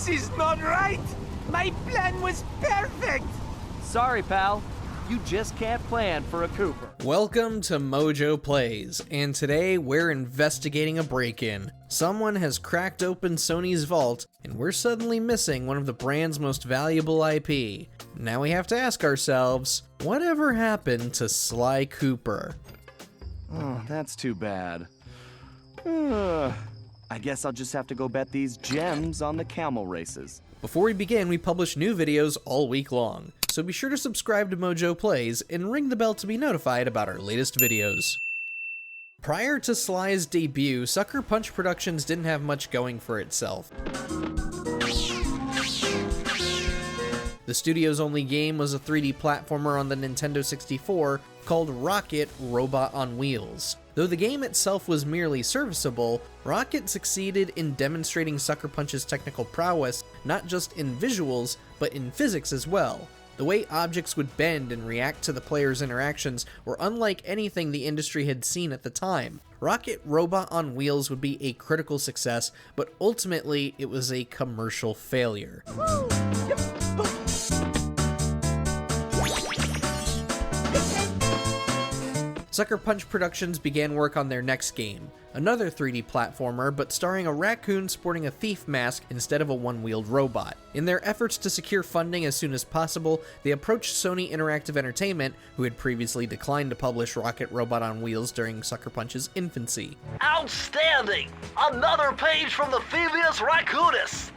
is not right! My plan was perfect! Sorry, pal. You just can't plan for a Cooper. Welcome to MojoPlays, and today we're investigating a break-in. Someone has cracked open Sony's vault, and we're suddenly missing one of the brand's most valuable IP. Now we have to ask ourselves, whatever happened to Sly Cooper? Oh, that's too bad. I guess I'll just have to go bet these gems on the camel races. Before we begin, we publish new videos all week long, so be sure to subscribe to MojoPlays and ring the bell to be notified about our latest videos. Prior to Sly's debut, Sucker Punch Productions didn't have much going for itself. The studio's only game was a 3D platformer on the Nintendo 64 called Rocket Robot on Wheels. Though the game itself was merely serviceable, Rocket succeeded in demonstrating Sucker Punch's technical prowess not just in visuals, but in physics as well. The way objects would bend and react to the player's interactions were unlike anything the industry had seen at the time. Rocket Robot on Wheels would be a critical success, but ultimately it was a commercial failure. Sucker Punch Productions began work on their next game, another 3D platformer, but starring a raccoon sporting a thief mask instead of a one-wheeled robot. In their efforts to secure funding as soon as possible, they approached Sony Interactive Entertainment, who had previously declined to publish Rocket Robot on Wheels during Sucker Punch's infancy. Outstanding! Another page from the Thievius Raccoonus!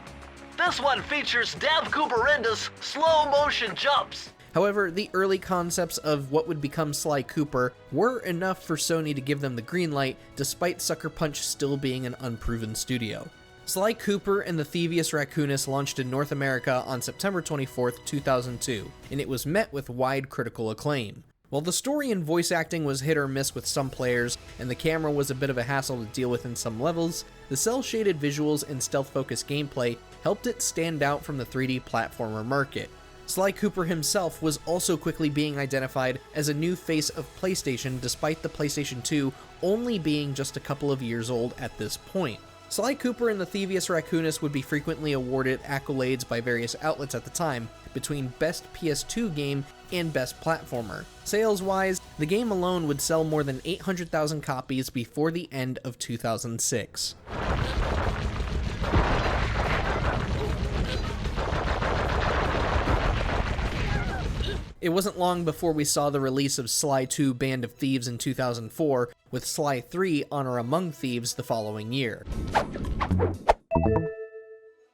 This one features Dav Cooperinda's slow-motion jumps. However, the early concepts of what would become Sly Cooper were enough for Sony to give them the green light, despite Sucker Punch still being an unproven studio. Sly Cooper and the Thievius Raccoonus launched in North America on September 24, 2002, and it was met with wide critical acclaim. While the story and voice acting was hit or miss with some players, and the camera was a bit of a hassle to deal with in some levels, the cel-shaded visuals and stealth-focused gameplay helped it stand out from the 3D platformer market. Sly Cooper himself was also quickly being identified as a new face of PlayStation, despite the PlayStation 2 only being just a couple of years old at this point. Sly Cooper and the Thievius Raccoonus would be frequently awarded accolades by various outlets at the time, between Best PS2 Game and Best Platformer. Sales-wise, the game alone would sell more than 800,000 copies before the end of 2006. It wasn't long before we saw the release of Sly 2 Band of Thieves in 2004, with Sly 3 Honor Among Thieves the following year.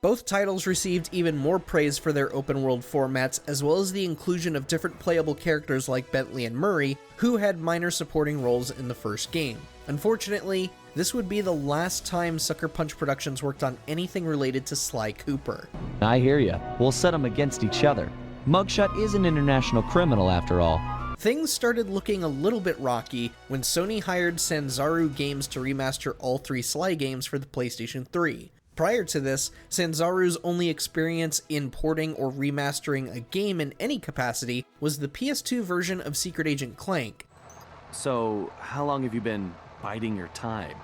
Both titles received even more praise for their open-world formats, as well as the inclusion of different playable characters like Bentley and Murray, who had minor supporting roles in the first game. Unfortunately, this would be the last time Sucker Punch Productions worked on anything related to Sly Cooper. I hear ya. We'll set them against each other. Mugshot is an international criminal after all. Things started looking a little bit rocky when Sony hired Sanzaru Games to remaster all three Sly games for the PlayStation 3. Prior to this, Sanzaru's only experience in porting or remastering a game in any capacity was the PS2 version of Secret Agent Clank. So, how long have you been biding your time?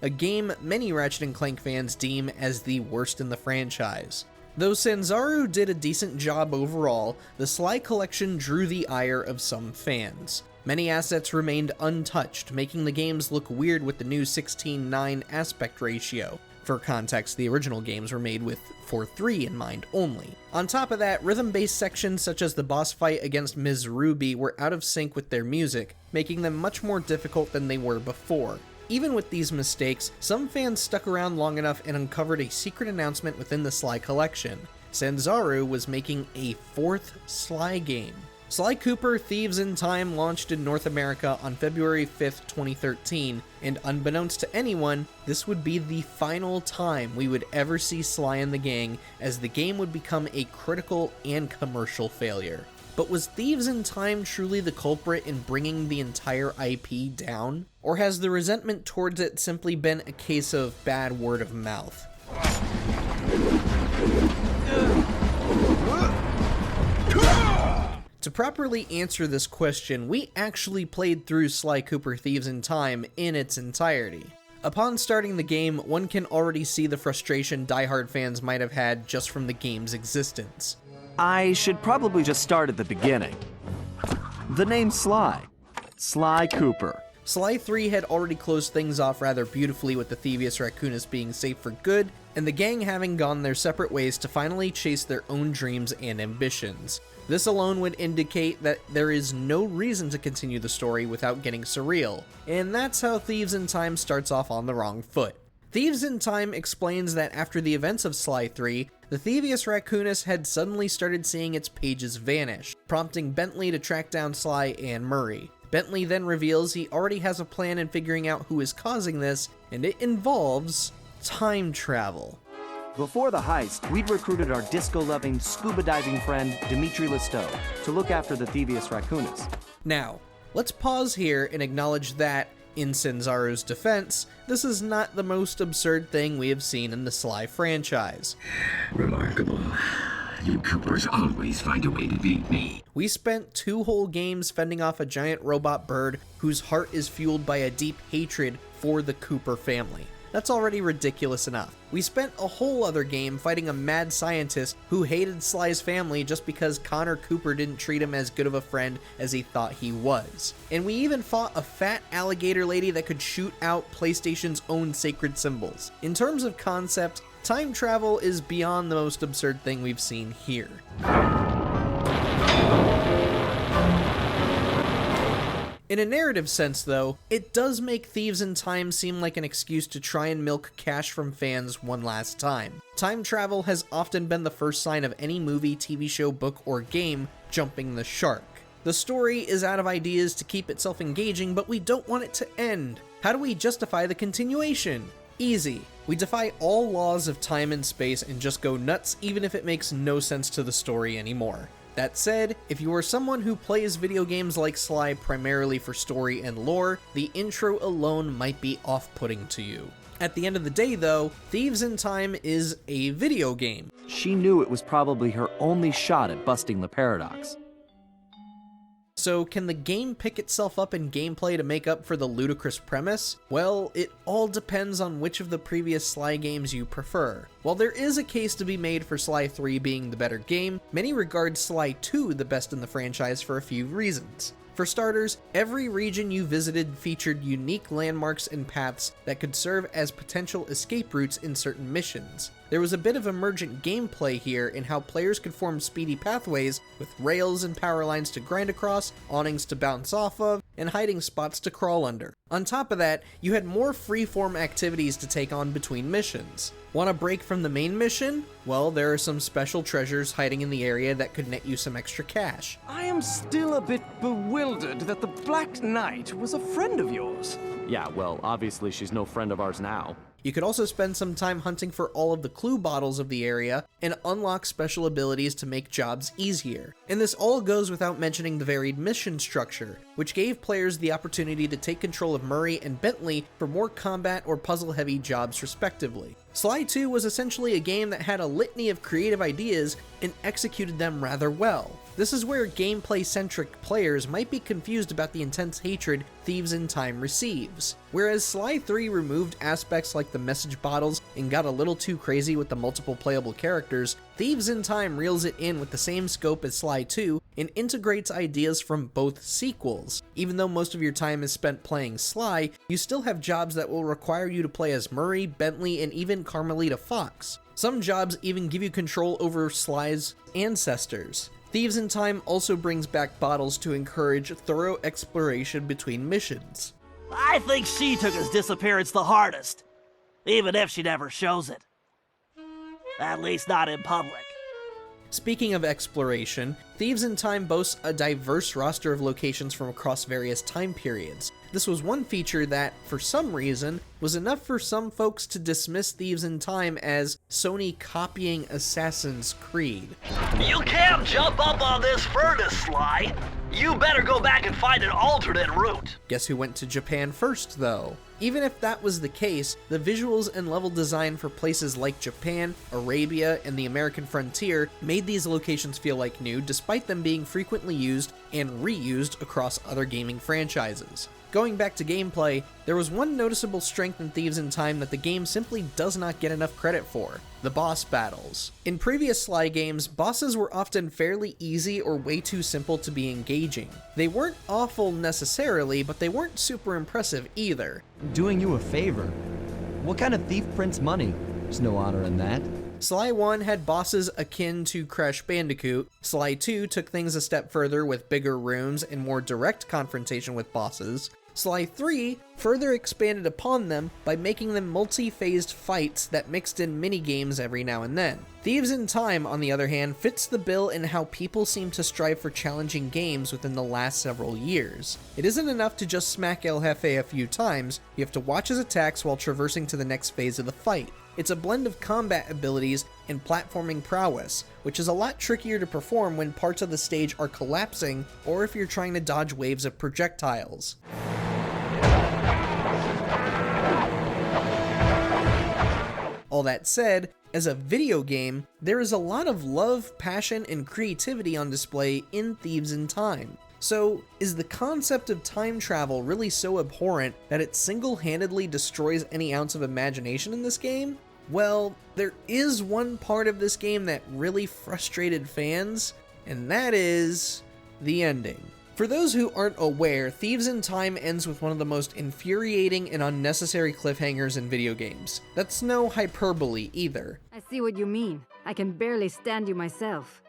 A game many Ratchet & Clank fans deem as the worst in the franchise. Though Sanzaru did a decent job overall, the Sly collection drew the ire of some fans. Many assets remained untouched, making the games look weird with the new 16:9 aspect ratio. For context, the original games were made with 4:3 in mind only. On top of that, rhythm-based sections such as the boss fight against Ms. Ruby were out of sync with their music, making them much more difficult than they were before. Even with these mistakes, some fans stuck around long enough and uncovered a secret announcement within the Sly collection. Sanzaru was making a fourth Sly game. Sly Cooper Thieves in Time launched in North America on February 5th, 2013, and unbeknownst to anyone, this would be the final time we would ever see Sly and the gang, as the game would become a critical and commercial failure. But was Thieves in Time truly the culprit in bringing the entire IP down? Or has the resentment towards it simply been a case of bad word of mouth? To properly answer this question, we actually played through Sly Cooper Thieves in Time in its entirety. Upon starting the game, one can already see the frustration die-hard fans might have had just from the game's existence. I should probably just start at the beginning. The name Sly. Sly Cooper. Sly 3 had already closed things off rather beautifully with the Thievius Raccoonus being safe for good, and the gang having gone their separate ways to finally chase their own dreams and ambitions. This alone would indicate that there is no reason to continue the story without getting surreal, and that's how Thieves in Time starts off on the wrong foot. Thieves in Time explains that after the events of Sly 3, the Thievius Raccoonus had suddenly started seeing its pages vanish, prompting Bentley to track down Sly and Murray. Bentley then reveals he already has a plan in figuring out who is causing this, and it involves time travel. Before the heist, we'd recruited our disco-loving, scuba-diving friend, Dimitri Listow, to look after the Thievius Raccoonus. Now, let's pause here and acknowledge that, in Sanzaru's defense, this is not the most absurd thing we have seen in the Sly franchise. Remarkable. You Coopers always find a way to beat me. We spent 2 whole games fending off a giant robot bird whose heart is fueled by a deep hatred for the Cooper family. That's already ridiculous enough. We spent a whole other game fighting a mad scientist who hated Sly's family just because Connor Cooper didn't treat him as good of a friend as he thought he was. And we even fought a fat alligator lady that could shoot out PlayStation's own sacred symbols. In terms of concept, time travel is beyond the most absurd thing we've seen here. In a narrative sense, though, it does make Thieves in Time seem like an excuse to try and milk cash from fans one last time. Time travel has often been the first sign of any movie, TV show, book, or game jumping the shark. The story is out of ideas to keep itself engaging, but we don't want it to end. How do we justify the continuation? Easy. We defy all laws of time and space and just go nuts even if it makes no sense to the story anymore. That said, if you are someone who plays video games like Sly primarily for story and lore, the intro alone might be off-putting to you. At the end of the day, though, Thieves in Time is a video game. She knew it was probably her only shot at busting the paradox. So can the game pick itself up in gameplay to make up for the ludicrous premise? Well, it all depends on which of the previous Sly games you prefer. While there is a case to be made for Sly 3 being the better game, many regard Sly 2 the best in the franchise for a few reasons. For starters, every region you visited featured unique landmarks and paths that could serve as potential escape routes in certain missions. There was a bit of emergent gameplay here in how players could form speedy pathways with rails and power lines to grind across, awnings to bounce off of, and hiding spots to crawl under. On top of that, you had more free-form activities to take on between missions. Want a break from the main mission? Well, there are some special treasures hiding in the area that could net you some extra cash. I am still a bit bewildered that the Black Knight was a friend of yours. Yeah, well, obviously she's no friend of ours now. You could also spend some time hunting for all of the clue bottles of the area and unlock special abilities to make jobs easier. And this all goes without mentioning the varied mission structure, which gave players the opportunity to take control of Murray and Bentley for more combat or puzzle-heavy jobs respectively. Sly 2 was essentially a game that had a litany of creative ideas and executed them rather well. This is where gameplay-centric players might be confused about the intense hatred Thieves in Time receives. Whereas Sly 3 removed aspects like the message bottles and got a little too crazy with the multiple playable characters, Thieves in Time reels it in with the same scope as Sly 2 and integrates ideas from both sequels. Even though most of your time is spent playing Sly, you still have jobs that will require you to play as Murray, Bentley, and even Carmelita Fox. Some jobs even give you control over Sly's ancestors. Thieves in Time also brings back bottles to encourage thorough exploration between missions. I think she took his disappearance the hardest, even if she never shows it. At least not in public. Speaking of exploration, Thieves in Time boasts a diverse roster of locations from across various time periods. This was one feature that, for some reason, was enough for some folks to dismiss Thieves in Time as Sony copying Assassin's Creed. You can't jump up on this furnace, Sly. You better go back and find an alternate route. Guess who went to Japan first, though? Even if that was the case, the visuals and level design for places like Japan, Arabia, and the American frontier made these locations feel like new, despite them being frequently used and reused across other gaming franchises. Going back to gameplay, there was one noticeable strength in Thieves in Time that the game simply does not get enough credit for: the boss battles. In previous Sly games, bosses were often fairly easy or way too simple to be engaging. They weren't awful necessarily, but they weren't super impressive either. Doing you a favor. What kind of thief prints money? There's no honor in that. Sly 1 had bosses akin to Crash Bandicoot. Sly 2 took things a step further with bigger rooms and more direct confrontation with bosses. Sly 3 further expanded upon them by making them multi-phased fights that mixed in mini-games every now and then. Thieves in Time, on the other hand, fits the bill in how people seem to strive for challenging games within the last several years. It isn't enough to just smack El Jefe a few times, you have to watch his attacks while traversing to the next phase of the fight. It's a blend of combat abilities and platforming prowess, which is a lot trickier to perform when parts of the stage are collapsing or if you're trying to dodge waves of projectiles. All that said, as a video game, there is a lot of love, passion, and creativity on display in Thieves in Time. So, is the concept of time travel really so abhorrent that it single-handedly destroys any ounce of imagination in this game? Well, there is one part of this game that really frustrated fans, and that is the ending. For those who aren't aware, Thieves in Time ends with one of the most infuriating and unnecessary cliffhangers in video games. That's no hyperbole either. I see what you mean. I can barely stand you myself.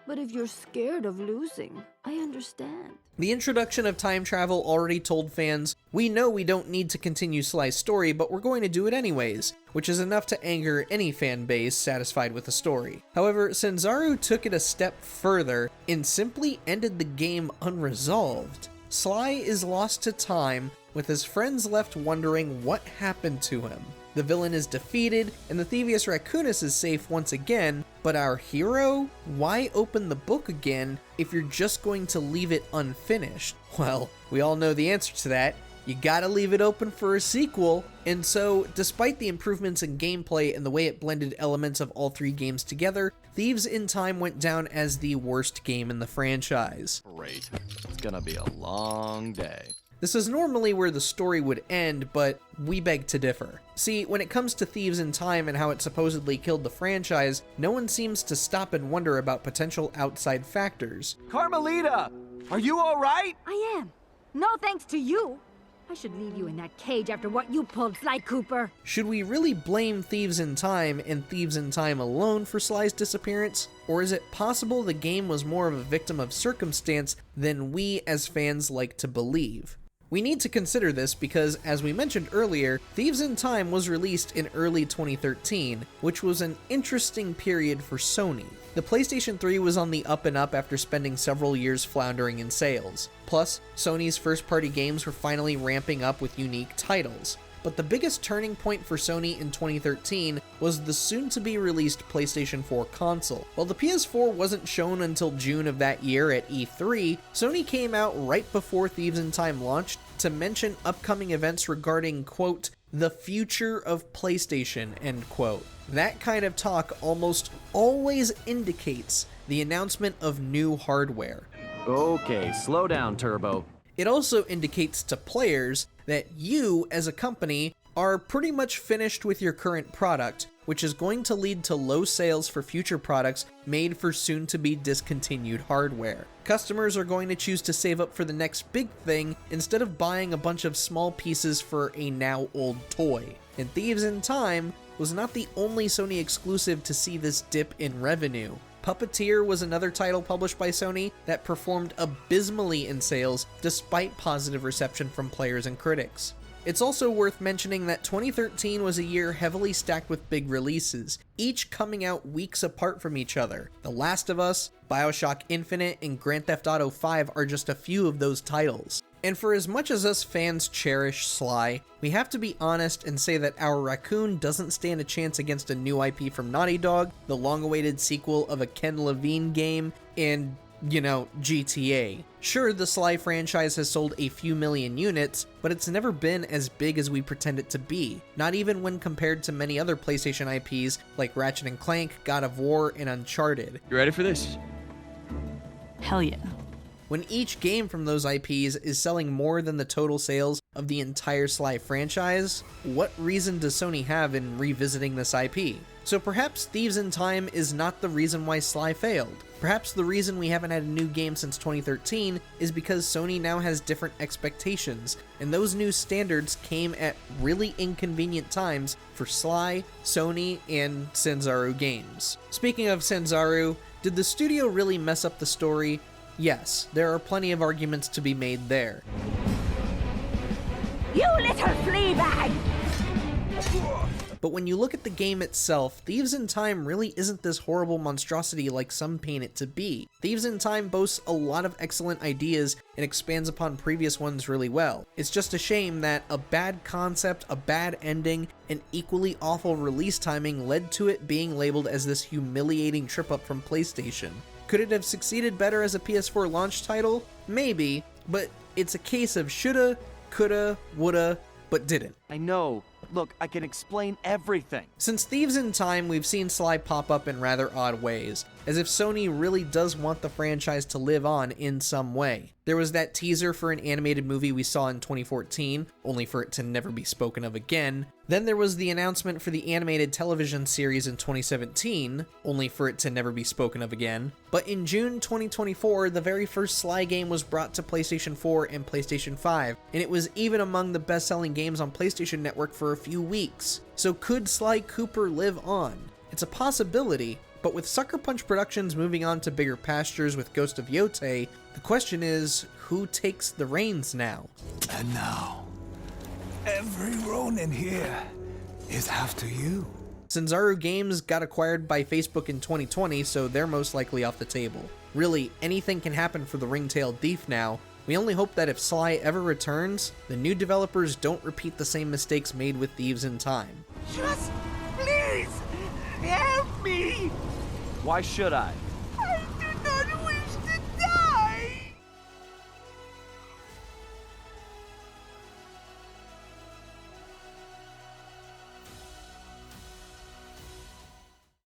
But if you're scared of losing, I understand. The introduction of time travel already told fans, we know we don't need to continue Sly's story, but we're going to do it anyways, which is enough to anger any fan base satisfied with the story. However, Sanzaru took it a step further and simply ended the game unresolved. Sly is lost to time, with his friends left wondering what happened to him. The villain is defeated, and the Thievius Raccoonus is safe once again, but our hero? Why open the book again if you're just going to leave it unfinished? Well, we all know the answer to that. You gotta leave it open for a sequel. And so, despite the improvements in gameplay and the way it blended elements of all three games together, Thieves in Time went down as the worst game in the franchise. Great. It's gonna be a long day. This is normally where the story would end, but we beg to differ. See, when it comes to Thieves in Time and how it supposedly killed the franchise, no one seems to stop and wonder about potential outside factors. Carmelita! Are you alright? I am. No thanks to you. I should leave you in that cage after what you pulled, Sly Cooper. Should we really blame Thieves in Time and Thieves in Time alone for Sly's disappearance? Or is it possible the game was more of a victim of circumstance than we as fans like to believe? We need to consider this because, as we mentioned earlier, Thieves in Time was released in early 2013, which was an interesting period for Sony. The PlayStation 3 was on the up and up after spending several years floundering in sales. Plus, Sony's first-party games were finally ramping up with unique titles. But the biggest turning point for Sony in 2013 was the soon-to-be-released PlayStation 4 console. While the PS4 wasn't shown until June of that year at E3, Sony came out right before Thieves in Time launched to mention upcoming events regarding, quote, the future of PlayStation, end quote. That kind of talk almost always indicates the announcement of new hardware. Okay, slow down, Turbo. It also indicates to players that you, as a company, are pretty much finished with your current product, which is going to lead to low sales for future products made for soon-to-be discontinued hardware. Customers are going to choose to save up for the next big thing instead of buying a bunch of small pieces for a now-old toy. And Thieves in Time was not the only Sony exclusive to see this dip in revenue. Puppeteer was another title published by Sony that performed abysmally in sales despite positive reception from players and critics. It's also worth mentioning that 2013 was a year heavily stacked with big releases, each coming out weeks apart from each other. The Last of Us, BioShock Infinite, and Grand Theft Auto 5 are just a few of those titles. And for as much as us fans cherish Sly, we have to be honest and say that our raccoon doesn't stand a chance against a new IP from Naughty Dog, the long-awaited sequel of a Ken Levine game, and, you know, GTA. Sure, the Sly franchise has sold a few million units, but it's never been as big as we pretend it to be, not even when compared to many other PlayStation IPs like Ratchet & Clank, God of War, and Uncharted. You ready for this? Hell yeah. When each game from those IPs is selling more than the total sales of the entire Sly franchise, what reason does Sony have in revisiting this IP? So perhaps Thieves in Time is not the reason why Sly failed. Perhaps the reason we haven't had a new game since 2013 is because Sony now has different expectations, and those new standards came at really inconvenient times for Sly, Sony, and Sanzaru Games. Speaking of Sanzaru, did the studio really mess up the story? Yes, there are plenty of arguments to be made there. You little flea bag! But when you look at the game itself, Thieves in Time really isn't this horrible monstrosity like some paint it to be. Thieves in Time boasts a lot of excellent ideas and expands upon previous ones really well. It's just a shame that a bad concept, a bad ending, and equally awful release timing led to it being labeled as this humiliating trip up from PlayStation. Could it have succeeded better as a PS4 launch title? Maybe, but it's a case of shoulda, coulda, woulda, but didn't. I know. Look, I can explain everything. Since Thieves in Time, we've seen Sly pop up in rather odd ways, as if Sony really does want the franchise to live on in some way. There was that teaser for an animated movie we saw in 2014, only for it to never be spoken of again. Then there was the announcement for the animated television series in 2017, only for it to never be spoken of again. But in June 2024, the very first Sly game was brought to PlayStation 4 and PlayStation 5, and it was even among the best-selling games on PlayStation Network for a few weeks. So could Sly Cooper live on? It's a possibility, but with Sucker Punch Productions moving on to bigger pastures with Ghost of Yotei, the question is, who takes the reins now? And now, every Ronin here is after you. Sanzaru Games got acquired by Facebook in 2020, so they're most likely off the table. Really, anything can happen for the ring-tailed thief now. We only hope that if Sly ever returns, the new developers don't repeat the same mistakes made with Thieves in Time. Just please help me! Why should I?